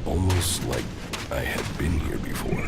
Almost like I had been here before.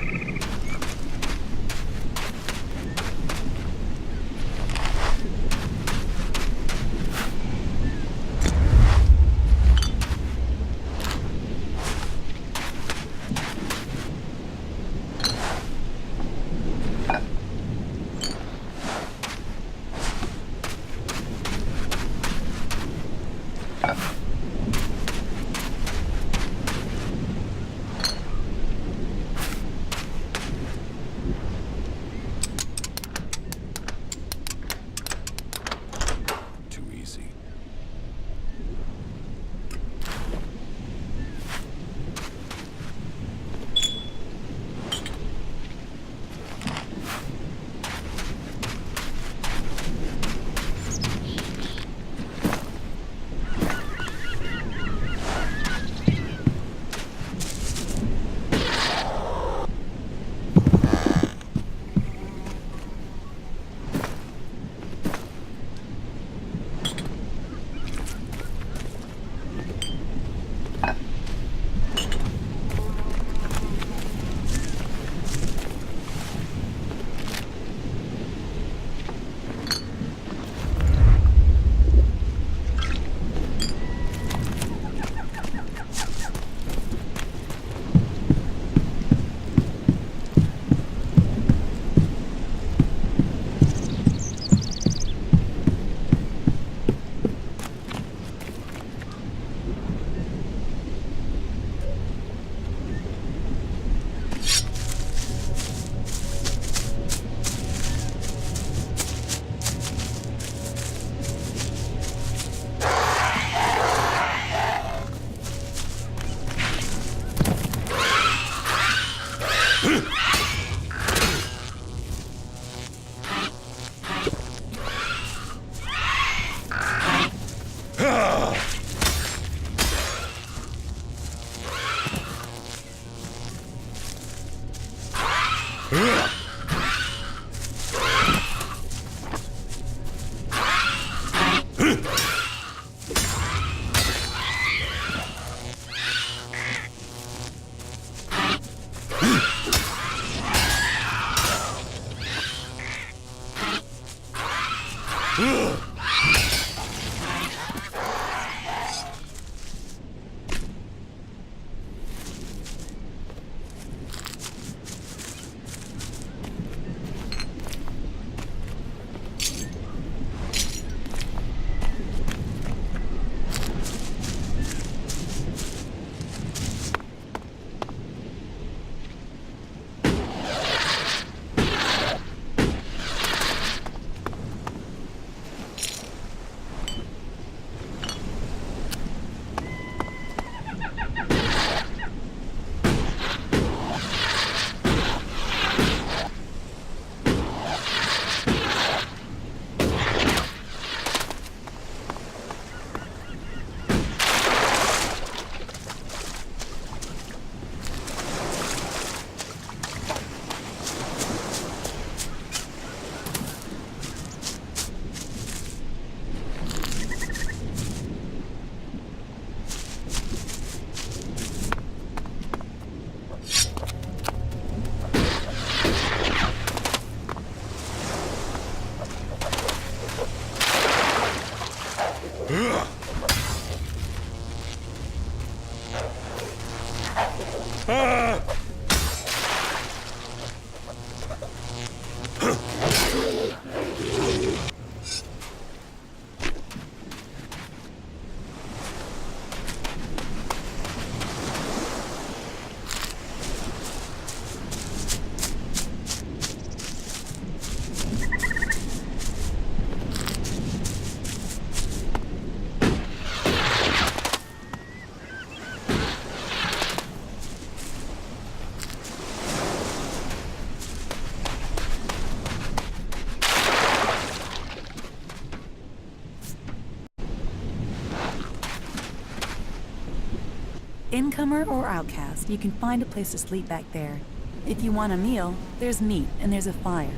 Incomer or outcast, you can find a place to sleep back there. If you want a meal, there's meat and there's a fire.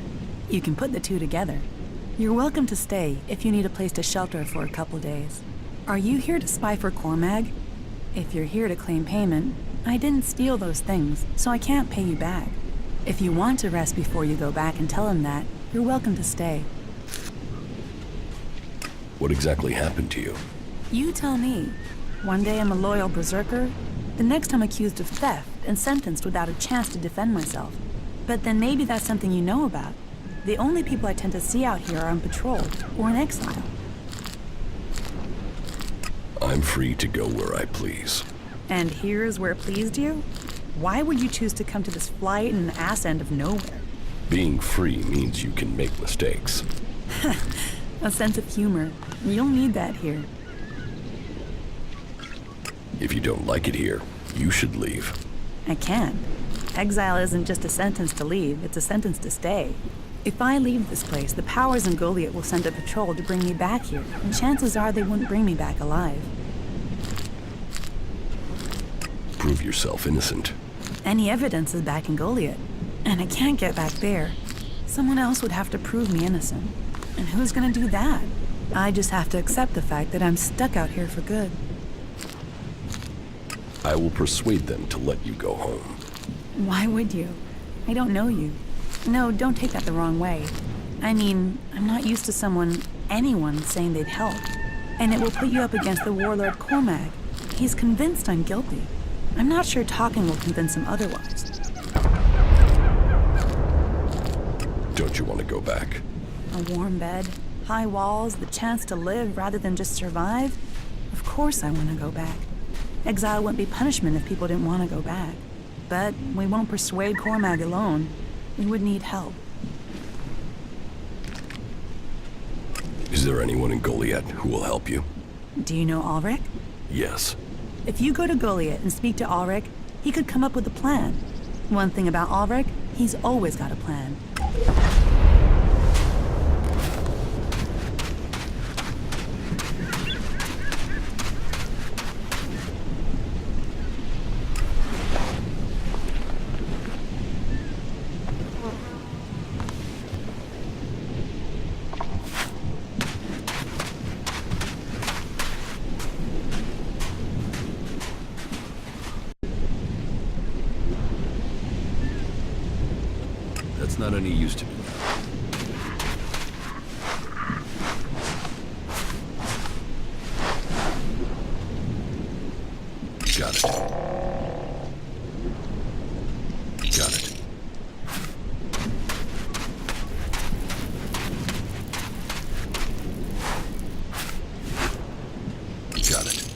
You can put the two together. You're welcome to stay if you need a place to shelter for a couple days. Are you here to spy for Cormag? If you're here to claim payment, I didn't steal those things, so I can't pay you back. If you want to rest before you go back and tell him that, you're welcome to stay. What exactly happened to you? You tell me. One day I'm a loyal berserker, the next I'm accused of theft and sentenced without a chance to defend myself. But then maybe that's something you know about. The only people I tend to see out here are on patrol or in exile. I'm free to go where I please. And here's where it pleased you? Why would you choose to come to this flight in an ass end of nowhere? Being free means you can make mistakes. A sense of humor. You'll need that here. If you don't like it here, you should leave. I can't. Exile isn't just a sentence to leave, it's a sentence to stay. If I leave this place, the powers in Goliath will send a patrol to bring me back here, and chances are they wouldn't bring me back alive. Prove yourself innocent. Any evidence is back in Goliath, and I can't get back there. Someone else would have to prove me innocent. And who's gonna do that? I just have to accept the fact that I'm stuck out here for good. I will persuade them to let you go home. Why would you? I don't know you. No, don't take that the wrong way. I mean, I'm not used to anyone saying they'd help. And it will put you up against the warlord Cormac. He's convinced I'm guilty. I'm not sure talking will convince him otherwise. Don't you want to go back? A warm bed, high walls, the chance to live rather than just survive? Of course I want to go back. Exile wouldn't be punishment if people didn't want to go back. But we won't persuade Cormac alone. We would need help. Is there anyone in Goliath who will help you? Do you know Ulrich? Yes. If you go to Goliath and speak to Ulrich, he could come up with a plan. One thing about Ulrich, he's always got a plan. That's not any use to me now. Got it. Got it. Got it.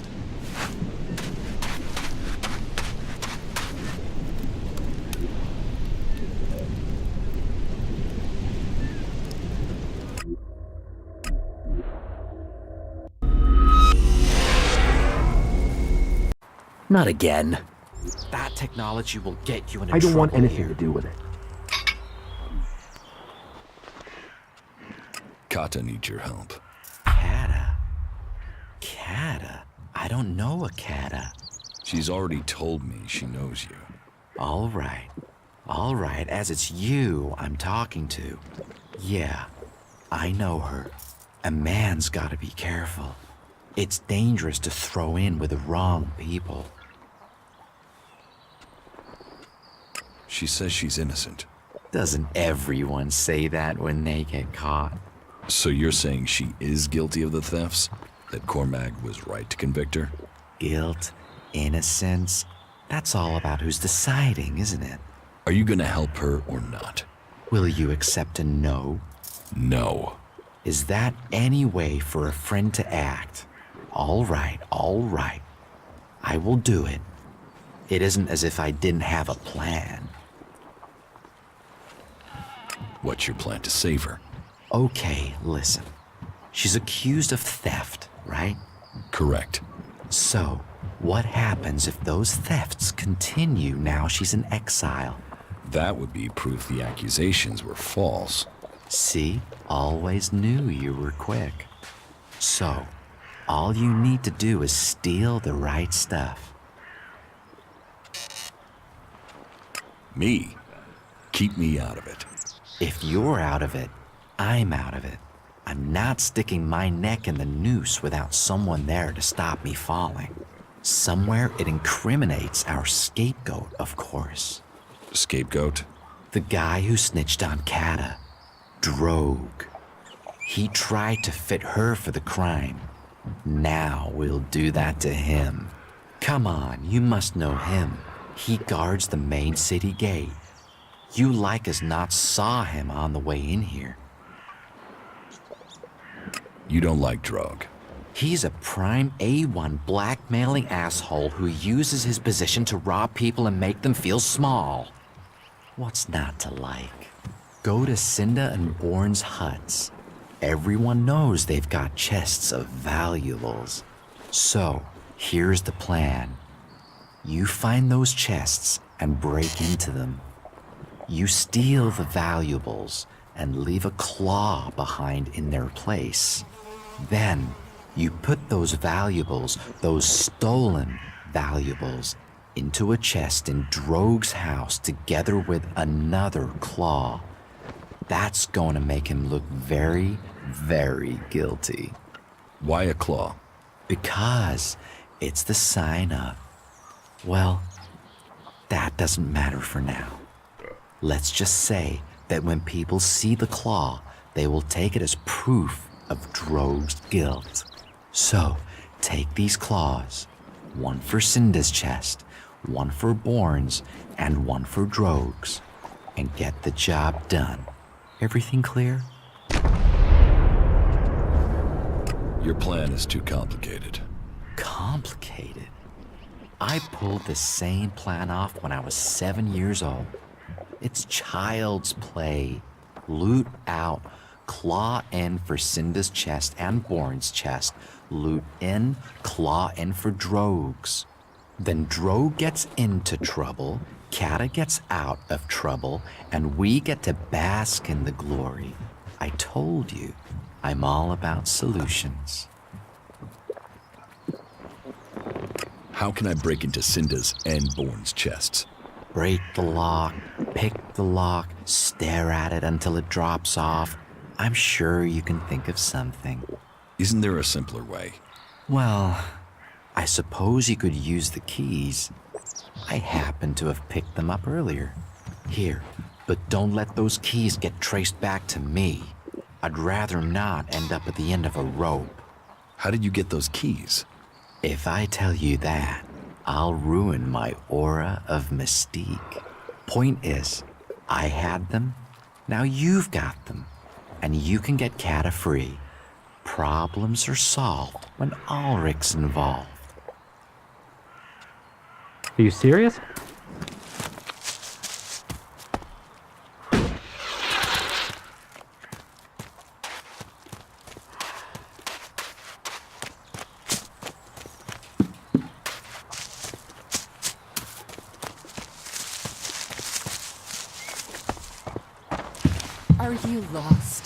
Not again. That technology will get you in I don't want trouble anything here. to do with it. Kata needs your help. Kata? Kata? I don't know a Kata. She's already told me she knows you. All right. All right, as it's you I'm talking to. Yeah, I know her. A man's gotta be careful. It's dangerous to throw in with the wrong people. She says she's innocent. Doesn't everyone say that when they get caught? So you're saying she is guilty of the thefts? That Cormac was right to convict her? Guilt, innocence, that's all about who's deciding, isn't it? Are you gonna help her or not? Will you accept a no? No. Is that any way for a friend to act? All right, all right. I will do it. It isn't as if I didn't have a plan. What's your plan to save her? Okay, listen. She's accused of theft, right? Correct. So, what happens if those thefts continue now she's in exile? That would be proof the accusations were false. See? Always knew you were quick. So, all you need to do is steal the right stuff. Me? Keep me out of it. If you're out of it, I'm out of it. I'm not sticking my neck in the noose without someone there to stop me falling. Somewhere it incriminates our scapegoat, of course. Scapegoat? The guy who snitched on Kata, Drogue. He tried to fit her for the crime. Now we'll do that to him. Come on, you must know him. He guards the main city gate. You like as not saw him on the way in here. You don't like Drogue. He's a prime A1 blackmailing asshole who uses his position to rob people and make them feel small. What's not to like? Go to Cinda and Bourne's huts. Everyone knows they've got chests of valuables. So, here's the plan. You find those chests and break into them. You steal the valuables and leave a claw behind in their place. Then, you put those valuables, those stolen valuables, into a chest in Drogue's house together with another claw. That's going to make him look very, very guilty. Why a claw? Because it's the sign of, well, that doesn't matter for now. Let's just say that when people see the claw, they will take it as proof of Drogue's guilt. So, take these claws, one for Cinda's chest, one for Bourne's, and one for Drogue's, and get the job done. Everything clear? Your plan is too complicated. Complicated? I pulled the same plan off when I was 7 years old. It's child's play. Loot out, claw in for Cinda's chest and Bourne's chest. Loot in, claw in for Drogue's. Then Drogue gets into trouble, Kata gets out of trouble, and we get to bask in the glory. I told you, I'm all about solutions. How can I break into Cinda's and Bourne's chests? Break the lock, pick the lock, stare at it until it drops off. I'm sure you can think of something. Isn't there a simpler way? Well, I suppose you could use the keys. I happen to have picked them up earlier. Here, but don't let those keys get traced back to me. I'd rather not end up at the end of a rope. How did you get those keys? If I tell you that, I'll ruin my aura of mystique. Point is, I had them, now you've got them, and you can get Kata free. Problems are solved when Ulrich's involved. Are you serious? Are you lost?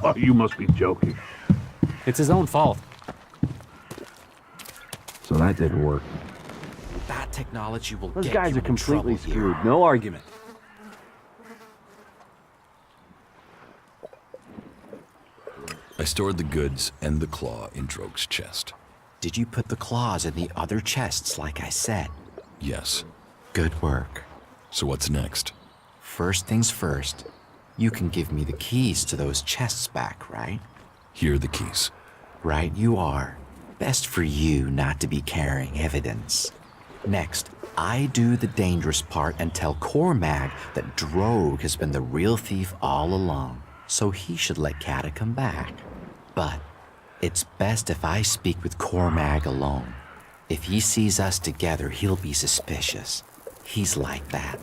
Oh, you must be joking. It's his own fault. So that didn't work. That technology will Those get guys you are in completely trouble screwed. here. No argument. I stored the goods and the claw in Droge's chest. Did you put the claws in the other chests like I said? Yes. Good work. So what's next? First things first, you can give me the keys to those chests back, right? Here are the keys. Right you are. Best for you not to be carrying evidence. Next, I do the dangerous part and tell Cormag that Droge has been the real thief all along, so he should let Kata come back. But it's best if I speak with Cormag alone. If he sees us together, he'll be suspicious. He's like that.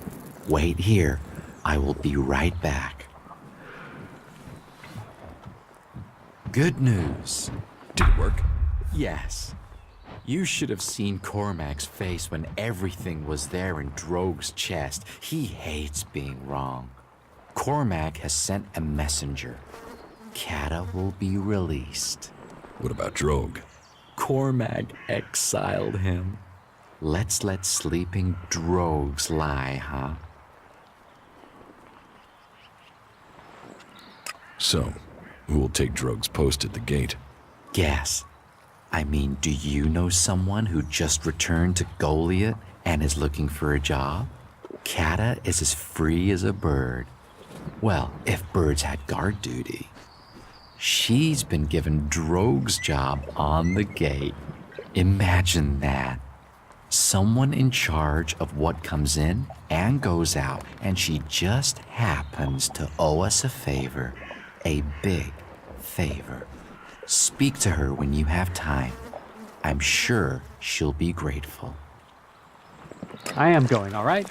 Wait here. I will be right back. Good news. Did it work? Yes. You should have seen Cormac's face when everything was there in Droge's chest. He hates being wrong. Cormac has sent a messenger. Kata will be released. What about Droge? Cormac exiled him. Let's let sleeping Drogues lie, huh? So, who will take Droge's post at the gate? Guess. I mean, do you know someone who just returned to Goliath and is looking for a job? Kata is as free as a bird. Well, if birds had guard duty. She's been given Droge's job on the gate. Imagine that. Someone in charge of what comes in and goes out, and she just happens to owe us a favor. A big favor. Speak to her when you have time. I'm sure she'll be grateful. I am going, all right?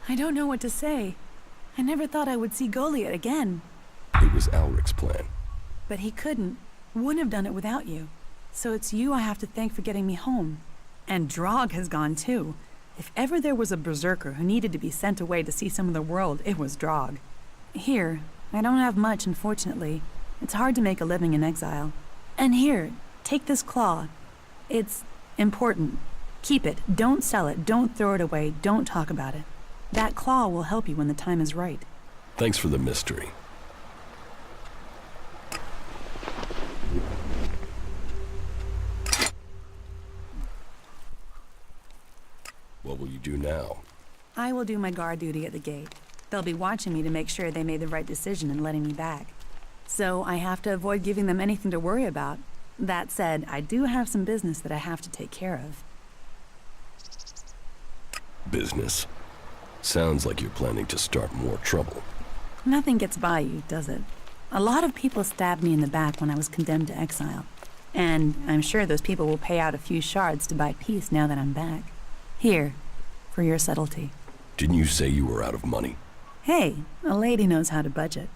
I don't know what to say. I never thought I would see Goliath again. It was Alric's plan. But he couldn't. Wouldn't have done it without you. So it's you I have to thank for getting me home. And Drog has gone too. If ever there was a berserker who needed to be sent away to see some of the world, it was Drog. Here, I don't have much, unfortunately. It's hard to make a living in exile. And here, take this claw. It's important. Keep it. Don't sell it. Don't throw it away. Don't talk about it. That claw will help you when the time is right. Thanks for the mystery. What will you do now? I will do my guard duty at the gate. They'll be watching me to make sure they made the right decision in letting me back. So I have to avoid giving them anything to worry about. That said, I do have some business that I have to take care of. Business. Sounds like you're planning to start more trouble. Nothing gets by you, does it? A lot of people stabbed me in the back when I was condemned to exile. And I'm sure those people will pay out a few shards to buy peace now that I'm back. Here, for your subtlety. Didn't you say you were out of money? Hey, a lady knows how to budget.